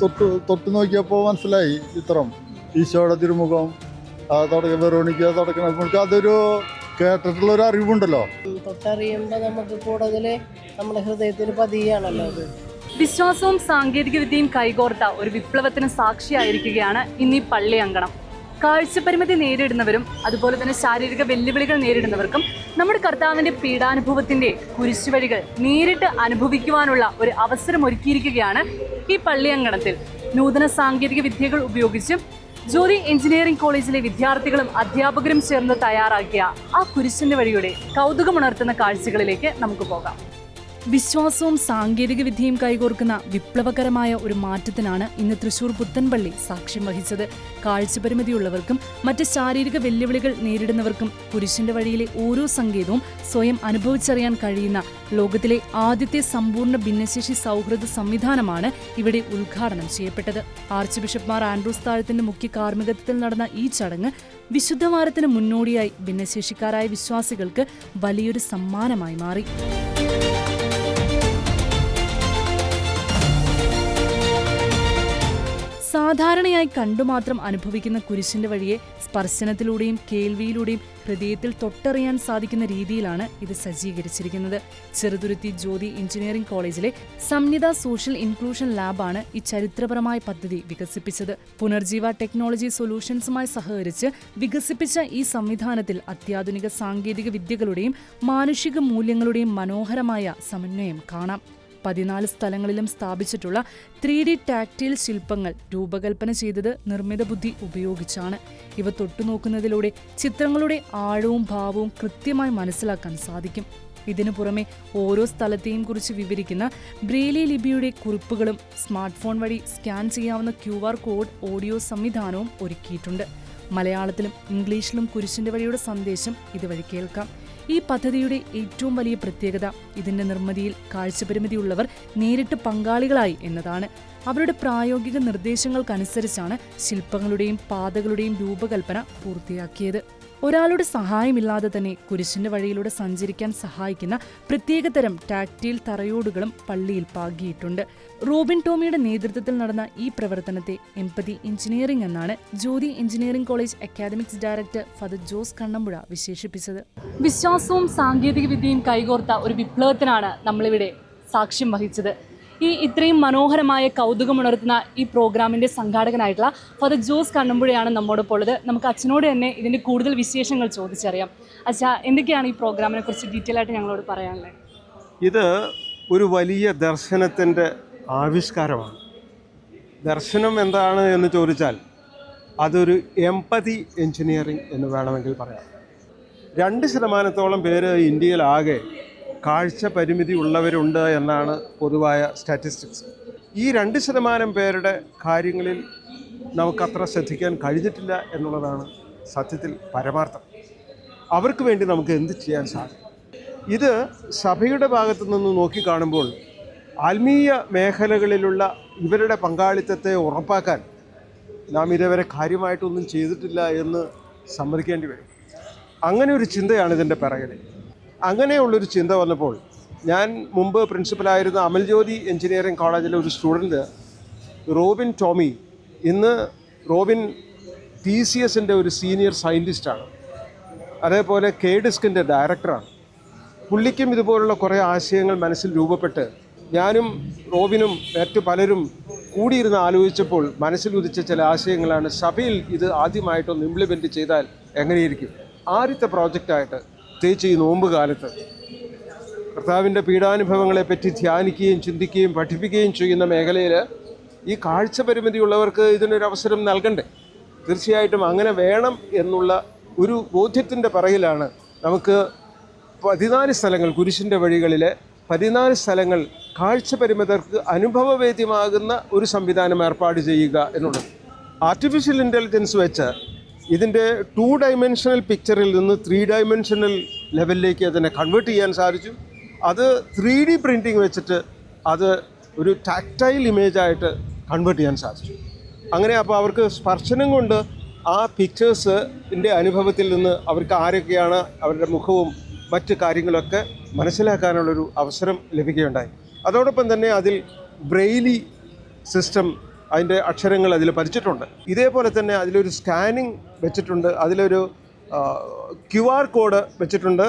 തൊട്ട് നോക്കിയപ്പോൾ മനസ്സിലായി ചിത്രം ഈശോയുടെ തിരുമുഖം തുടങ്ങി വെറോണിക്ക തുടങ്ങി നമുക്ക് അതൊരു കേട്ടിട്ടുള്ളൊരു അറിവുണ്ടല്ലോ. തൊട്ടറിയുമ്പോൾ നമുക്ക് കൂടുതൽ നമ്മുടെ ഹൃദയത്തിൽ പതിയാണല്ലോ അത്. വിശ്വാസവും സാങ്കേതിക വിദ്യയും കൈകോർത്ത ഒരു വിപ്ലവത്തിന് സാക്ഷിയായിരിക്കുകയാണ് ഇന്നീ പള്ളി അങ്കണം. കാഴ്ചപരിമിതി നേരിടുന്നവരും അതുപോലെ തന്നെ ശാരീരിക വെല്ലുവിളികൾ നേരിടുന്നവർക്കും നമ്മുടെ കർത്താവിൻ്റെ പീഡാനുഭവത്തിൻ്റെ കുരിശുവഴികൾ നേരിട്ട് അനുഭവിക്കുവാനുള്ള ഒരു അവസരം ഒരുക്കിയിരിക്കുകയാണ് ഈ പള്ളി അങ്കണത്തിൽ. നൂതന സാങ്കേതിക വിദ്യകൾ ഉപയോഗിച്ച് ജ്യോതി എഞ്ചിനീയറിംഗ് കോളേജിലെ വിദ്യാർത്ഥികളും അധ്യാപകരും ചേർന്ന് തയ്യാറാക്കിയ ആ കുരിശിൻ്റെ വഴിയുടെ കൗതുകമുണർത്തുന്ന കാഴ്ചകളിലേക്ക് നമുക്ക് പോകാം. വിശ്വാസവും സാങ്കേതിക വിദ്യയും കൈകോർക്കുന്ന വിപ്ലവകരമായ ഒരു മാറ്റത്തിനാണ് ഇന്ന് തൃശൂർ പുത്തൻപള്ളി സാക്ഷ്യം വഹിച്ചത്. കാഴ്ചപരിമിതിയുള്ളവർക്കും മറ്റ് ശാരീരിക വെല്ലുവിളികൾ നേരിടുന്നവർക്കും കുരിശിന്റെ വഴിയിലെ ഓരോ സങ്കേതവും സ്വയം അനുഭവിച്ചറിയാൻ കഴിയുന്ന ലോകത്തിലെ ആദ്യത്തെ സമ്പൂർണ്ണ ഭിന്നശേഷി സൗഹൃദ സംവിധാനമാണ് ഇവിടെ ഉദ്ഘാടനം ചെയ്യപ്പെട്ടത്. ആർച്ച് ബിഷപ്പ് മാർ ആൻഡ്രൂസ് താഴത്തിന്റെ മുഖ്യ കാർമ്മികത്വത്തിൽ നടന്ന ഈ ചടങ്ങ് വിശുദ്ധവാരത്തിന് മുന്നോടിയായി ഭിന്നശേഷിക്കാരായ വിശ്വാസികൾക്ക് വലിയൊരു സമ്മാനമായി മാറി. സാധാരണയായി കണ്ടുമാത്രം അനുഭവിക്കുന്ന കുരിശിന്റെ വഴിയെ സ്പർശനത്തിലൂടെയും കേൾവിയിലൂടെയും ഹൃദയത്തിൽ തൊട്ടറിയാൻ സാധിക്കുന്ന രീതിയിലാണ് ഇത് സജ്ജീകരിച്ചിരിക്കുന്നത്. ചെറുതുരുത്തി ജ്യോതി എഞ്ചിനീയറിംഗ് കോളേജിലെ സംനിത സോഷ്യൽ ഇൻക്ലൂഷൻ ലാബാണ് ഈ ചരിത്രപരമായ പദ്ധതി വികസിപ്പിച്ചത്. പുനർജീവ ടെക്നോളജി സൊല്യൂഷൻസുമായി സഹകരിച്ച് വികസിപ്പിച്ച ഈ സംവിധാനത്തിൽ അത്യാധുനിക സാങ്കേതിക വിദ്യകളുടെയും മാനുഷിക മൂല്യങ്ങളുടെയും മനോഹരമായ സമന്വയം കാണാം. 14 സ്ഥലങ്ങളിലും സ്ഥാപിച്ചിട്ടുള്ള 3D ടാക്ടൈൽ ശില്പങ്ങൾ രൂപകൽപ്പന ചെയ്തത് നിർമ്മിത ബുദ്ധി ഉപയോഗിച്ചാണ്. ഇവ തൊട്ടുനോക്കുന്നതിലൂടെ ചിത്രങ്ങളുടെ ആഴവും ഭാവവും കൃത്യമായി മനസ്സിലാക്കാൻ സാധിക്കും. ഇതിനു പുറമെ ഓരോ സ്ഥലത്തെയും കുറിച്ച് വിവരിക്കുന്ന ബ്രെയിലി ലിപിയുടെ കുറിപ്പുകളും സ്മാർട്ട് ഫോൺ വഴി സ്കാൻ ചെയ്യാവുന്ന QR കോഡ് ഓഡിയോ സംവിധാനവും ഒരുക്കിയിട്ടുണ്ട്. മലയാളത്തിലും ഇംഗ്ലീഷിലും കുരിശിന്റെ വഴിയുടെ സന്ദേശം ഇതുവഴി കേൾക്കാം. ഈ പദ്ധതിയുടെ ഏറ്റവും വലിയ പ്രത്യേകത ഇതിന്റെ നിർമ്മിതിയിൽ കാഴ്ചപരിമിതിയുള്ളവർ നേരിട്ട് പങ്കാളികളായി എന്നതാണ്. അവരുടെ പ്രായോഗിക നിർദ്ദേശങ്ങൾക്കനുസരിച്ചാണ് ശില്പങ്ങളുടെയും പാതകളുടെയും രൂപകൽപ്പന പൂർത്തിയാക്കിയത്. ഒരാളുടെ സഹായമില്ലാതെ തന്നെ കുരിശിന്റെ വഴിയിലൂടെ സഞ്ചരിക്കാൻ സഹായിക്കുന്ന പ്രത്യേകതരം ടാക്ടൈൽ തറയോടുകളും പള്ളിയിൽ പാകിയിട്ടുണ്ട്. റോബിൻ ടോമിയുടെ നേതൃത്വത്തിൽ നടന്ന ഈ പ്രവർത്തനത്തെ എംപതി എഞ്ചിനീയറിംഗ് എന്നാണ് Jyothi engineering college academics director father Jose Kannampuzha വിശേഷിപ്പിച്ചത്. വിശ്വാസവും സാങ്കേതിക വിദ്യയും കൈകോർത്ത ഒരു വിപ്ലവത്തിനാണ് നമ്മളിവിടെ സാക്ഷ്യം വഹിച്ചത്. ഇത്രയും മനോഹരമായ കൗതുകമുണർത്തുന്ന ഈ പ്രോഗ്രാമിൻ്റെ സംഘാടകനായിട്ടുള്ള ഫാദർ ജോസ് കണ്ണമ്പുഴയാണ് നമ്മോടൊപ്പം ഉള്ളത്. നമുക്ക് അച്ഛനോട് തന്നെ ഇതിൻ്റെ കൂടുതൽ വിശേഷങ്ങൾ ചോദിച്ചറിയാം. അച്ഛാ, എന്തൊക്കെയാണ് ഈ പ്രോഗ്രാമിനെ കുറിച്ച് ഡീറ്റെയിൽ ആയിട്ട് ഞങ്ങളോട് പറയാനുള്ളത്? ഇത് ഒരു വലിയ ദർശനത്തിൻ്റെ ആവിഷ്കാരമാണ്. ദർശനം എന്താണ് എന്ന് ചോദിച്ചാൽ അതൊരു എംപതി എഞ്ചിനീയറിംഗ് എന്ന് വേണമെങ്കിൽ പറയാം. 2% പേര് ഇന്ത്യയിലാകെ കാഴ്ച പരിമിതി ഉള്ളവരുണ്ട് എന്നാണ് പൊതുവായ സ്റ്റാറ്റിസ്റ്റിക്സ്. ഈ 2% പേരുടെ കാര്യങ്ങളിൽ നമുക്കത്ര ശ്രദ്ധിക്കാൻ കഴിഞ്ഞിട്ടില്ല എന്നുള്ളതാണ് സത്യത്തിൽ പരമാർത്ഥം. അവർക്ക് വേണ്ടി നമുക്ക് എന്ത് ചെയ്യാൻ സാധിക്കും? ഇത് സഭയുടെ ഭാഗത്തു നിന്ന് നോക്കിക്കാണുമ്പോൾ ആത്മീയ മേഖലകളിലുള്ള ഇവരുടെ പങ്കാളിത്തത്തെ ഉറപ്പാക്കാൻ നാം ഇതേവരെ കാര്യമായിട്ടൊന്നും ചെയ്തിട്ടില്ല എന്ന് സമ്മതിക്കേണ്ടി വരും. അങ്ങനെ ഒരു ചിന്തയാണ് ഇതിൻ്റെ പിറകിൽ. അങ്ങനെയുള്ളൊരു ചിന്ത വന്നപ്പോൾ ഞാൻ മുമ്പ് പ്രിൻസിപ്പലായിരുന്ന അമൽജ്യോതി എഞ്ചിനീയറിംഗ് കോളേജിലെ ഒരു സ്റ്റുഡൻറ്റ് റോബിൻ ടോമി, ഇന്ന് റോബിൻ TCSൻ്റെ ഒരു സീനിയർ സയൻറ്റിസ്റ്റാണ്, അതേപോലെ KDISCൻ്റെ ഡയറക്ടറാണ്. പുള്ളിക്കും ഇതുപോലുള്ള കുറേ ആശയങ്ങൾ മനസ്സിൽ രൂപപ്പെട്ട് ഞാനും റോബിനും മറ്റു പലരും കൂടിയിരുന്ന് ആലോചിച്ചപ്പോൾ മനസ്സിൽ ഉദിച്ച ചില ആശയങ്ങളാണ് സഭയിൽ ഇത് ആദ്യമായിട്ടൊന്ന് ഇംപ്ലിമെൻറ്റ് ചെയ്താൽ എങ്ങനെയിരിക്കും. ആദ്യത്തെ പ്രോജക്റ്റായിട്ട് പ്രത്യേകിച്ച് ഈ നോമ്പ് കാലത്ത് കർത്താവിൻ്റെ പീഡാനുഭവങ്ങളെപ്പറ്റി ധ്യാനിക്കുകയും ചിന്തിക്കുകയും പഠിപ്പിക്കുകയും ചെയ്യുന്ന മേഖലയിൽ ഈ കാഴ്ച പരിമിതിയുള്ളവർക്ക് ഇതിനൊരവസരം നൽകണ്ടേ? തീർച്ചയായിട്ടും അങ്ങനെ വേണം എന്നുള്ള ഒരു ബോധ്യത്തിൻ്റെ പിറകിലാണ് നമുക്ക് 14 സ്ഥലങ്ങൾ, കുരിശിൻ്റെ വഴികളിലെ 14 സ്ഥലങ്ങൾ കാഴ്ച പരിമിതർക്ക് അനുഭവവേദ്യമാകുന്ന ഒരു സംവിധാനം ഏർപ്പാട് ചെയ്യുക എന്നുള്ളത്. ആർട്ടിഫിഷ്യൽ ഇൻ്റലിജൻസ് വെച്ച് ഇതിൻ്റെ 2 ഡൈമെൻഷണൽ പിക്ചറിൽ നിന്ന് 3 ഡൈമെൻഷണൽ ലെവലിലേക്ക് അതിനെ കൺവേർട്ട് ചെയ്യാൻ സാധിച്ചു. അത് 3D പ്രിൻറ്റിങ് വെച്ചിട്ട് അത് ഒരു ടാക്ടൈൽ ഇമേജായിട്ട് കൺവേർട്ട് ചെയ്യാൻ സാധിച്ചു. അങ്ങനെ അപ്പോൾ അവർക്ക് സ്പർശനം കൊണ്ട് ആ പിക്ചേഴ്സിൻ്റെ അനുഭവത്തിൽ നിന്ന് അവർക്ക് ആരൊക്കെയാണ് അവരുടെ മുഖവും മറ്റ് കാര്യങ്ങളൊക്കെ മനസ്സിലാക്കാനുള്ളൊരു അവസരം ലഭിക്കുകയുണ്ടായി. അതോടൊപ്പം തന്നെ അതിൽ ബ്രെയിലി സിസ്റ്റം അതിൻ്റെ അക്ഷരങ്ങൾ അതിൽ പതിച്ചിട്ടുണ്ട്. ഇതേപോലെ തന്നെ അതിലൊരു സ്കാനിങ് വെച്ചിട്ടുണ്ട്, അതിലൊരു QR കോഡ് വെച്ചിട്ടുണ്ട്.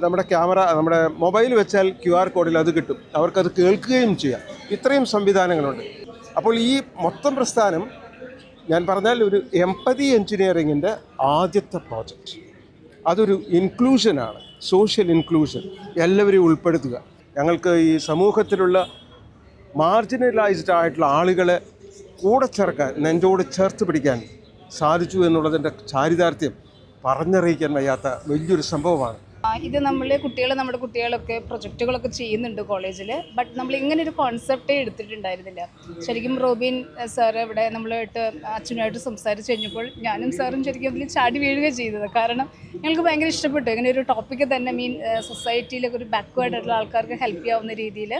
നമ്മുടെ ക്യാമറ, നമ്മുടെ മൊബൈൽ വെച്ചാൽ QR കോഡിൽ അത് കിട്ടും, അവർക്കത് കേൾക്കുകയും ചെയ്യാം. ഇത്രയും സംവിധാനങ്ങളുണ്ട്. അപ്പോൾ ഈ മൊത്തം പ്രസ്ഥാനം ഞാൻ പറഞ്ഞാൽ ഒരു എംപതി എഞ്ചിനീയറിങ്ങിൻ്റെ ആദ്യത്തെ പ്രോജക്റ്റ്. അതൊരു ഇൻക്ലൂഷനാണ്, സോഷ്യൽ ഇൻക്ലൂഷൻ, എല്ലാവരെയും ഉൾപ്പെടുത്തുക. ഞങ്ങൾക്ക് ഈ സമൂഹത്തിലുള്ള മാർജിനലൈസ്ഡ് ആയിട്ടുള്ള ആളുകളെ കൂടെ ചേർക്കാൻ, നെഞ്ചോട് ചേർത്ത് പിടിക്കാൻ സാധിച്ചു എന്നുള്ളതിൻ്റെ ചാരിതാർത്ഥ്യം പറഞ്ഞറിയിക്കാൻ വയ്യാത്ത വലിയൊരു സംഭവമാണ്. ഇത് നമ്മുടെ കുട്ടികളൊക്കെ പ്രൊജക്റ്റുകളൊക്കെ ചെയ്യുന്നുണ്ട് കോളേജിൽ. ബട്ട് നമ്മൾ ഇങ്ങനെ ഒരു കോൺസെപ്റ്റേ എടുത്തിട്ടുണ്ടായിരുന്നില്ല. ശരിക്കും റോബിൻ സാറ് ഇവിടെ നമ്മളായിട്ട് അച്ഛനുമായിട്ട് സംസാരിച്ച് കഴിഞ്ഞപ്പോൾ ഞാനും സാറും ശരിക്കും അതിൽ ചാടി വീഴുകയും ചെയ്തത്. കാരണം ഞങ്ങൾക്ക് ഭയങ്കര ഇഷ്ടപ്പെട്ടു ഇങ്ങനെ ഒരു ടോപ്പിക്ക് തന്നെ. സൊസൈറ്റിയിലൊക്കെ ഒരു ബാക്ക്വേർഡ് ആയിട്ടുള്ള ആൾക്കാർക്ക് ഹെൽപ്പ് ചെയ്യാവുന്ന രീതിയിൽ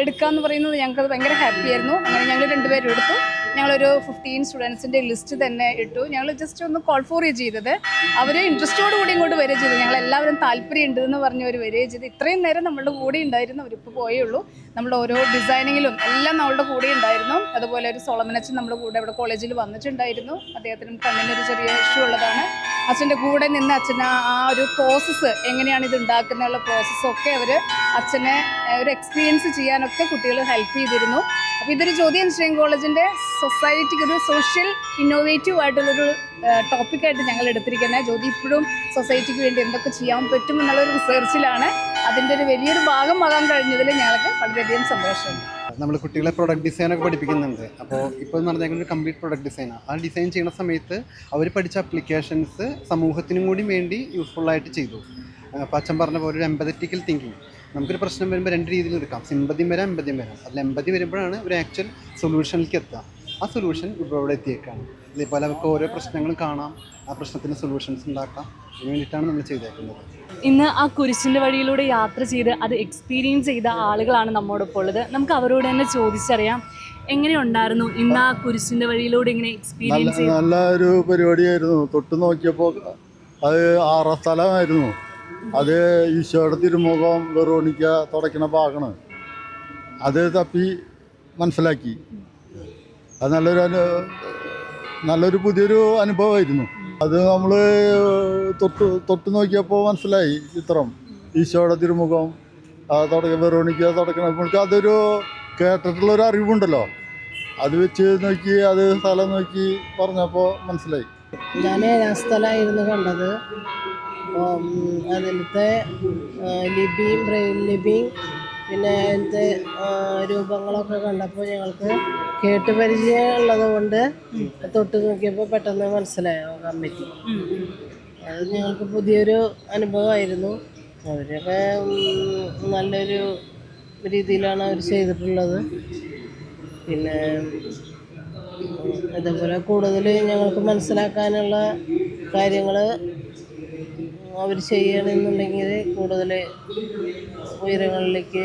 എടുക്കാമെന്ന് പറയുന്നത് ഞങ്ങൾക്കത് ഭയങ്കര ഹാപ്പി ആയിരുന്നു. അങ്ങനെ ഞങ്ങൾ രണ്ടുപേരും എടുത്തു. ഞങ്ങളൊരു 15 സ്റ്റുഡൻസിൻ്റെ ലിസ്റ്റ് തന്നെ ഇട്ടു. ഞങ്ങൾ ജസ്റ്റ് ഒന്ന് കോൾ ഫോർ ചെയ്തത്. അവർ ഇൻട്രസ്റ്റോട് കൂടി ഇങ്ങോട്ട് വരികയും ചെയ്തു. ഞങ്ങളെല്ലാവരും താല്പര്യം ഉണ്ടെന്ന് പറഞ്ഞ് അവർ വരികയും ചെയ്തു. ഇത്രയും നേരം നമ്മളുടെ കൂടെ ഉണ്ടായിരുന്നു. അവരിപ്പോൾ പോയേ ഉള്ളൂ. നമ്മുടെ ഓരോ ഡിസൈനിങ്ങിലും എല്ലാം നമ്മളുടെ കൂടെ ഉണ്ടായിരുന്നു. അതുപോലെ ഒരു സോളമനച്ചൻ നമ്മുടെ കൂടെ ഇവിടെ കോളേജിൽ വന്നിട്ടുണ്ടായിരുന്നു. അദ്ദേഹത്തിനും കണ്ണിനൊരു ചെറിയ ഇഷ്യൂ ഉള്ളതാണ്. അച്ഛൻ്റെ കൂടെ നിന്ന് അച്ഛന് ആ ഒരു പ്രോസസ്സ് എങ്ങനെയാണ് ഇത് ഉണ്ടാക്കുന്നതിനുള്ള പ്രോസസ്സൊക്കെ അവർ അച്ഛനെ ഒരു എക്സ്പീരിയൻസ് ചെയ്യാനൊക്കെ കുട്ടികൾ ഹെൽപ്പ് ചെയ്തിരുന്നു. അപ്പോൾ ഇതൊരു ജ്യോതി എഞ്ചിനീയറിംഗ് കോളേജിൻ്റെ സൊസൈറ്റിക്ക് ഒരു സോഷ്യൽ ഇന്നോവേറ്റീവ് ആയിട്ടുള്ളൊരു ടോപ്പിക്കായിട്ട് ഞങ്ങൾ എടുത്തിരിക്കുന്നത്. ജ്യോതി ഇപ്പോഴും സൊസൈറ്റിക്ക് വേണ്ടി എന്തൊക്കെ ചെയ്യാൻ പറ്റും എന്നുള്ളൊരു റിസർച്ചിലാണ്. അതിൻ്റെ ഒരു വലിയൊരു ഭാഗമാകാൻ കഴിഞ്ഞതിൽ ഞങ്ങൾക്ക് വളരെയധികം സന്തോഷമുണ്ട്. നമ്മൾ കുട്ടികളെ പ്രൊഡക്റ്റ് ഡിസൈനൊക്കെ പഠിപ്പിക്കുന്നുണ്ട്. അപ്പോൾ ഇപ്പോൾ എന്ന് പറഞ്ഞാൽ ഒരു കംപ്ലീറ്റ് പ്രൊഡക്റ്റ് ഡിസൈനാണ്. ആ ഡിസൈൻ ചെയ്യുന്ന സമയത്ത് അവർ പഠിച്ച അപ്ലിക്കേഷൻസ് സമൂഹത്തിനും കൂടി വേണ്ടി യൂസ്ഫുള്ളായിട്ട് ചെയ്തു. അപ്പോൾ അച്ഛൻ പറഞ്ഞ പോലെ ഒരു എംപതറ്റിക്കൽ തിങ്കിങ്. നമുക്കൊരു പ്രശ്നം വരുമ്പോൾ രണ്ട് രീതിയിൽ എടുക്കാം. സിമ്പതിയും വരാം, എമ്പതിയും വരാം. അതിൽ എമ്പതി വരുമ്പോഴാണ് ഒരു ആക്ച്വൽ സൊല്യൂഷനിലേക്ക് എത്തുക. ആ സൊല്യൂഷൻ ഇപ്പോൾ ഇവിടെ എത്തിയേക്കാണ്. ഇതേപോലെ അവർക്ക് ഓരോ പ്രശ്നങ്ങളും കാണാം, ആ പ്രശ്നത്തിന് സൊല്യൂഷൻസ് ഉണ്ടാക്കാം. അതിന് വേണ്ടിയിട്ടാണ് നമ്മൾ ചെയ്തേക്കുന്നത്. ഇന്ന് ആ കുരിശിൻ്റെ വഴിയിലൂടെ യാത്ര ചെയ്ത് അത് എക്സ്പീരിയൻസ് ചെയ്ത ആളുകളാണ് നമ്മോടൊപ്പം ഉള്ളത്. നമുക്ക് അവരോട് തന്നെ ചോദിച്ചറിയാം, എങ്ങനെയുണ്ടായിരുന്നു ഇന്ന് ആ കുരിശിൻ്റെ വഴിയിലൂടെ ഇങ്ങനെ എക്സ്പീരിയൻസ് ചെയ്ത്? നല്ല ഒരു പരിപാടിയായിരുന്നു. തൊട്ട് നോക്കിയപ്പോൾ അത് 6 സ്ഥലമായിരുന്നു. അത് ഈശോയുടെ തിരുമുഖം വെറോണിക്ക തുടയ്ക്കണ ഭാഗമാണ്. അത് തപ്പി മനസ്സിലാക്കി. അത് നല്ലൊരു പുതിയൊരു അനുഭവമായിരുന്നു. അത് നമ്മൾ തൊട്ട് നോക്കിയപ്പോൾ മനസ്സിലായി ചിത്രം, ഈശോയുടെ തിരുമുഖം വെറോണിക്ക തുടയ്ക്കണ. നമ്മൾക്ക് അതൊരു കേട്ടിട്ടുള്ളൊരു അറിവുണ്ടല്ലോ, അത് വെച്ച് നോക്കി അത് സ്ഥലം നോക്കി പറഞ്ഞപ്പോൾ മനസ്സിലായി. ഞാൻ 7ാം സ്ഥലമായിരുന്നു കണ്ടത്. അപ്പോൾ അതിലത്തെ ലിപിയും ബ്രെയിൻ ലിപിയും പിന്നെ അതിലത്തെ രൂപങ്ങളൊക്കെ കണ്ടപ്പോൾ ഞങ്ങൾക്ക് കേട്ട് പരിചയമുള്ളത് കൊണ്ട് തൊട്ട് നോക്കിയപ്പോൾ പെട്ടെന്ന് മനസ്സിലാക്കാൻ പറ്റി. അത് ഞങ്ങൾക്ക് പുതിയൊരു അനുഭവമായിരുന്നു. അവരൊക്കെ നല്ലൊരു രീതിയിലാണ് അവർ ചെയ്തിട്ടുള്ളത്. പിന്നെ അതേപോലെ കൂടുതൽ ഞങ്ങൾക്ക് മനസ്സിലാക്കാനുള്ള കാര്യങ്ങൾ അവർ ചെയ്യണമെന്നുണ്ടെങ്കിൽ കൂടുതൽ ഉയരങ്ങളിലേക്ക്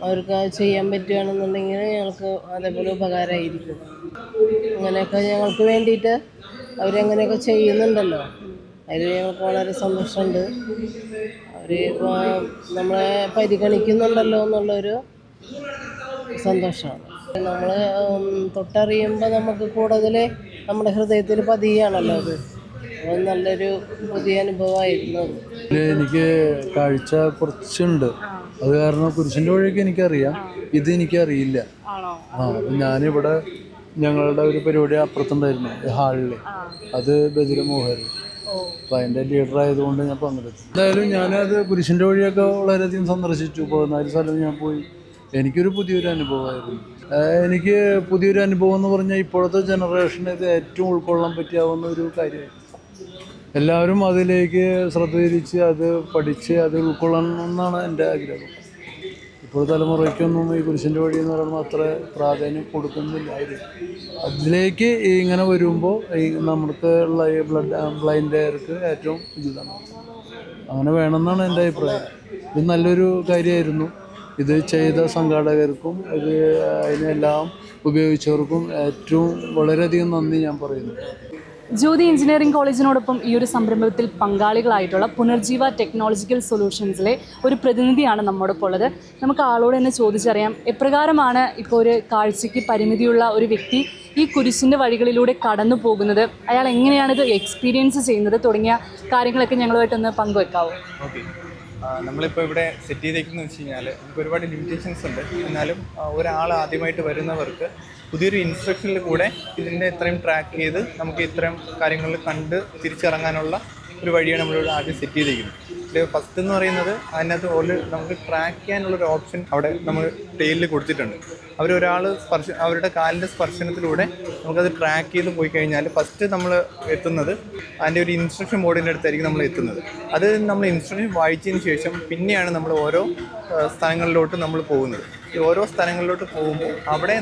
അവർക്ക് ചെയ്യാൻ പറ്റുകയാണെന്നുണ്ടെങ്കിൽ ഞങ്ങൾക്ക് അതേപോലെ ഉപകാരമായിരിക്കും. അങ്ങനെയൊക്കെ ഞങ്ങൾക്ക് വേണ്ടിയിട്ട് അവരങ്ങനെയൊക്കെ ചെയ്യുന്നുണ്ടല്ലോ, അതിൽ ഞങ്ങൾക്ക് വളരെ സന്തോഷമുണ്ട്. അവർ നമ്മളെ പരിഗണിക്കുന്നുണ്ടല്ലോ എന്നുള്ളൊരു സന്തോഷമാണ്. നമ്മൾ തൊട്ടറിയുമ്പോൾ നമുക്ക് കൂടുതൽ നമ്മുടെ ഹൃദയത്തിൽ പതിയാണല്ലോ അത്. നല്ലൊരു പുതിയ അനുഭവമായിരുന്നു. എനിക്ക് കാഴ്ച കുറച്ചുണ്ട്, അത് കാരണം കുരിശിൻ്റെ വഴിയൊക്കെ എനിക്കറിയാം, ഇത് എനിക്കറിയില്ല. അപ്പം ഞാനിവിടെ ഞങ്ങളുടെ ഒരു പരിപാടി അപ്പുറത്തുണ്ടായിരുന്നു ഹാളിൽ, അത് ബദിരമോഹൻ, അപ്പം അതിൻ്റെ ലീഡറായതുകൊണ്ട് ഞാൻ പങ്കെടുത്തു. എന്തായാലും ഞാനത് കുരിശിൻ്റെ വഴിയൊക്കെ വളരെയധികം സന്ദർശിച്ചു. 14 സ്ഥലം ഞാൻ പോയി. എനിക്കൊരു പുതിയൊരു അനുഭവമായിരുന്നു. എനിക്ക് പുതിയൊരു അനുഭവം എന്ന് പറഞ്ഞാൽ ഇപ്പോഴത്തെ ജനറേഷന് ഇത് ഏറ്റവും ഉൾക്കൊള്ളാൻ പറ്റാവുന്ന ഒരു കാര്യമായിരുന്നു. എല്ലാവരും അതിലേക്ക് ശ്രദ്ധ തിരിച്ച് അത് പഠിച്ച് അത് ഉൾക്കൊള്ളണം എന്നാണ് എൻ്റെ ആഗ്രഹം. ഇപ്പോൾ തലമുറയ്ക്കൊന്നും ഈ കുരിശിൻ്റെ വഴി എന്ന് പറയുമ്പോൾ അത്ര പ്രാധാന്യം കൊടുക്കുന്നില്ലായിരുന്നു. അതിലേക്ക് ഇങ്ങനെ വരുമ്പോൾ ഈ നമുക്ക് ഉള്ള ഈ ബ്ലൈൻഡുകാർക്ക് ഏറ്റവും ഉചിതമാണ്. അങ്ങനെ വേണമെന്നാണ് എൻ്റെ അഭിപ്രായം. ഇത് നല്ലൊരു കാര്യമായിരുന്നു. ഇത് ചെയ്ത സംഘാടകർക്കും ഇതിനെല്ലാം ഉപയോഗിച്ചവർക്കും ഏറ്റവും വളരെയധികം നന്ദി ഞാൻ പറയുന്നു. ജ്യോതി എഞ്ചിനീയറിംഗ് കോളേജിനോടൊപ്പം ഈ ഒരു സംരംഭത്തിൽ പങ്കാളികളായിട്ടുള്ള പുനർജീവ ടെക്നോളജിക്കൽ സൊല്യൂഷൻസിലെ ഒരു പ്രതിനിധിയാണ് നമ്മോടൊപ്പം ഉള്ളത്. നമുക്ക് ആളോട് തന്നെ ചോദിച്ചറിയാം എപ്രകാരമാണ് ഇപ്പോൾ ഒരു കാഴ്ചയ്ക്ക് പരിമിതിയുള്ള ഒരു വ്യക്തി ഈ കുരിശിൻ്റെ വഴികളിലൂടെ കടന്നു പോകുന്നത്, അയാൾ എങ്ങനെയാണ് ഇത് എക്സ്പീരിയൻസ് ചെയ്യുന്നത് തുടങ്ങിയ കാര്യങ്ങളൊക്കെ ഞങ്ങളുമായിട്ടൊന്ന് പങ്കുവെക്കാവോ? ഓക്കെ, നമ്മളിപ്പോൾ ഇവിടെ സെറ്റ് ചെയ്തേക്കുന്നത് വെച്ച് കഴിഞ്ഞാൽ നമുക്ക് ഒരുപാട് ലിമിറ്റേഷൻസ് ഉണ്ട്. എന്നാലും ഒരാൾ ആദ്യമായിട്ട് വരുന്നവർക്ക് പുതിയൊരു ഇൻസ്ട്രക്ഷനിൽ കൂടെ ഇതിൻ്റെ ഇത്രയും ട്രാക്ക് ചെയ്ത് നമുക്ക് ഇത്രയും കാര്യങ്ങൾ കണ്ട് തിരിച്ചിറങ്ങാനുള്ള ഒരു വഴിയാണ് നമ്മളിവിടെ ആദ്യം സെറ്റ് ചെയ്തിരിക്കുന്നത്. ഇതിൽ ഫസ്റ്റ് എന്ന് പറയുന്നത് അതിനകത്ത് ഓൾറെഡി നമുക്ക് ട്രാക്ക് ചെയ്യാനുള്ളൊരു ഓപ്ഷൻ അവിടെ നമ്മൾ ടെയിലിൽ കൊടുത്തിട്ടുണ്ട്. അവരുടെ കാലിൻ്റെ സ്പർശനത്തിലൂടെ നമുക്കത് ട്രാക്ക് ചെയ്ത് പോയി കഴിഞ്ഞാൽ ഫസ്റ്റ് നമ്മൾ എത്തുന്നത് അതിൻ്റെ ഒരു ഇൻസ്ട്രക്ഷൻ ബോർഡിൻ്റെ അടുത്തായിരിക്കും നമ്മൾ എത്തുന്നത്. അത് നമ്മൾ ഇൻസ്ട്രക്ഷൻ വായിച്ചതിന് ശേഷം പിന്നെയാണ് നമ്മൾ ഓരോ സ്ഥലങ്ങളിലോട്ട് നമ്മൾ പോകുന്നത്. ഈ ഓരോ സ്ഥലങ്ങളിലോട്ട് പോകുമ്പോൾ അവിടെ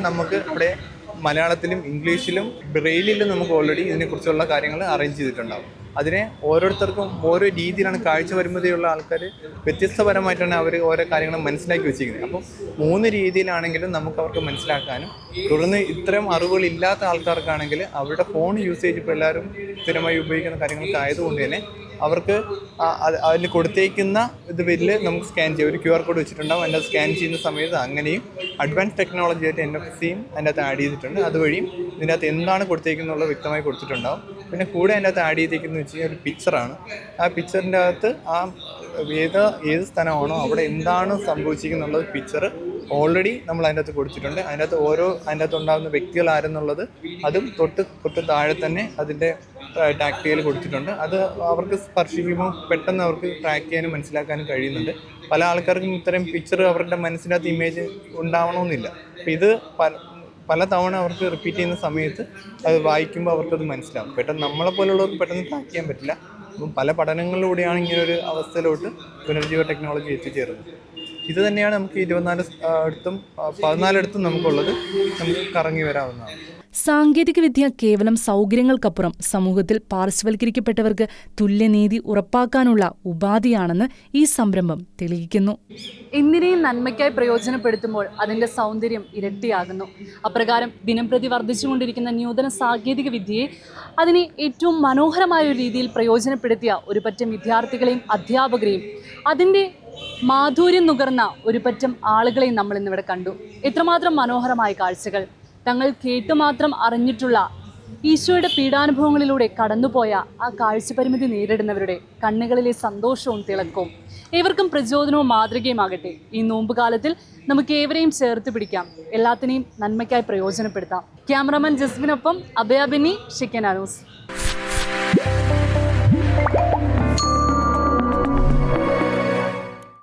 മലയാളത്തിലും ഇംഗ്ലീഷിലും ബ്രെയിലിലും നമുക്ക് ഓൾറെഡി ഇതിനെക്കുറിച്ചുള്ള കാര്യങ്ങൾ അറേഞ്ച് ചെയ്തിട്ടുണ്ടാകും. അതിനെ ഓരോരുത്തർക്കും ഓരോ രീതിയിലാണ് കാഴ്ച പരിമിതിയുള്ള ആൾക്കാർ വ്യത്യസ്തപരമായിട്ടാണ് അവർ ഓരോ കാര്യങ്ങളും മനസ്സിലാക്കി വെച്ചിരിക്കുന്നത്. അപ്പം 3 രീതിയിലാണെങ്കിലും നമുക്ക് അവർക്ക് മനസ്സിലാക്കാനും, തുടർന്ന് ഇത്തരം അറിവുകളില്ലാത്ത ആൾക്കാർക്കാണെങ്കിൽ അവരുടെ ഫോൺ യൂസേജ് ഇപ്പോൾ എല്ലാവരും സ്ഥിരമായി ഉപയോഗിക്കുന്ന കാര്യങ്ങളൊക്കെ ആയതുകൊണ്ട് തന്നെ അവർക്ക് അതിൽ കൊടുത്തേക്കുന്ന പേരിൽ നമുക്ക് സ്കാൻ ചെയ്യാം. ഒരു QR കോഡ് വെച്ചിട്ടുണ്ടാകും. അതിൻ്റെ സ്കാൻ ചെയ്യുന്ന സമയത്ത് അങ്ങനെയും അഡ്വാൻസ് ടെക്നോളജി ആയിട്ട് NFC-യും അതിൻ്റെ അകത്ത് ആഡ് ചെയ്തിട്ടുണ്ട്. അതുവഴിയും ഇതിൻ്റെ അകത്ത് എന്താണ് കൊടുത്തേക്കുന്നുള്ളത് വ്യക്തമായി കൊടുത്തിട്ടുണ്ടാകും. പിന്നെ കൂടെ അതിൻ്റെ അകത്ത് ആഡ് ചെയ്തേക്കുന്നത് വെച്ച് കഴിഞ്ഞാൽ ഒരു പിക്ചറാണ്. ആ പിക്ചറിൻ്റെ അകത്ത് ഏത് സ്ഥലമാണോ അവിടെ എന്താണ് സംഭവിച്ചിരിക്കുന്നുള്ളത് പിക്ചർ ഓൾറെഡി നമ്മൾ അതിൻ്റെ അകത്ത് കൊടുത്തിട്ടുണ്ട്. അതിൻ്റെ അകത്ത് ഉണ്ടാകുന്ന വ്യക്തികൾ ആരെന്നുള്ളത് അതും തൊട്ട് താഴെ തന്നെ അതിൻ്റെ ടാക്ടിയിൽ കൊടുത്തിട്ടുണ്ട്. അത് അവർക്ക് സ്പർശിക്കുമ്പോൾ പെട്ടെന്ന് അവർക്ക് ട്രാക്ക് ചെയ്യാനും മനസ്സിലാക്കാനും കഴിയുന്നുണ്ട്. പല ആൾക്കാർക്കും ഇത്തരം പിക്ചർ അവരുടെ മനസ്സിനകത്ത് ഇമേജ് ഉണ്ടാവണമെന്നില്ല. അപ്പം ഇത് പല തവണ അവർക്ക് റിപ്പീറ്റ് ചെയ്യുന്ന സമയത്ത് അത് വായിക്കുമ്പോൾ അവർക്കത് മനസ്സിലാവും. പെട്ടെന്ന് നമ്മളെപ്പോലുള്ളവർക്ക് പെട്ടെന്ന് ട്രാക്ക് ചെയ്യാൻ പറ്റില്ല. അപ്പം പല പഠനങ്ങളിലൂടെയാണ് ഇങ്ങനൊരു അവസ്ഥയിലോട്ട് പുനർജീവ ടെക്നോളജി എത്തിച്ചേരുന്നത്. ഇത് തന്നെയാണ് നമുക്ക് 14 നമുക്കുള്ളത്. നമുക്ക് കറങ്ങി വരാവുന്നതാണ്. സാങ്കേതികവിദ്യ കേവലം സൗകര്യങ്ങൾക്കപ്പുറം സമൂഹത്തിൽ പാർശ്വവൽക്കരിക്കപ്പെട്ടവർക്ക് തുല്യനീതി ഉറപ്പാക്കാനുള്ള ഉപാധിയാണെന്ന് ഈ സംരംഭം തെളിയിക്കുന്നു. എന്തിനേയും നന്മയ്ക്കായി പ്രയോജനപ്പെടുത്തുമ്പോൾ അതിൻ്റെ സൗന്ദര്യം ഇരട്ടിയാകുന്നു. അപ്രകാരം ദിനംപ്രതി വർദ്ധിച്ചുകൊണ്ടിരിക്കുന്ന നൂതന സാങ്കേതിക വിദ്യയെ അതിനെ ഏറ്റവും മനോഹരമായ ഒരു രീതിയിൽ പ്രയോജനപ്പെടുത്തിയ ഒരു പറ്റം വിദ്യാർത്ഥികളെയും അധ്യാപകരെയും അതിൻ്റെ മാധുര്യം നുകർന്ന ഒരു പറ്റം ആളുകളെയും നമ്മൾ ഇന്നിവിടെ കണ്ടു. എത്രമാത്രം മനോഹരമായ കാഴ്ചകൾ! തങ്ങൾ കേട്ടുമാത്രം അറിഞ്ഞിട്ടുള്ള ഈശോയുടെ പീഡാനുഭവങ്ങളിലൂടെ കടന്നുപോയ ആ കാഴ്ചപരിമിതി നേരിടുന്നവരുടെ കണ്ണുകളിലെ സന്തോഷവും തിളക്കവും ഏവർക്കും പ്രചോദനവും മാതൃകയുമാകട്ടെ. ഈ നോമ്പുകാലത്തിൽ നമുക്ക് ഏവരെയും ചേർത്ത് പിടിക്കാം, എല്ലാത്തിനെയും നന്മയ്ക്കായി പ്രയോജനപ്പെടുത്താം. ക്യാമറാമാൻ ജസ്മിനൊപ്പം അഭയ ബെന്നി, ഷിക്കന ന്യൂസ്.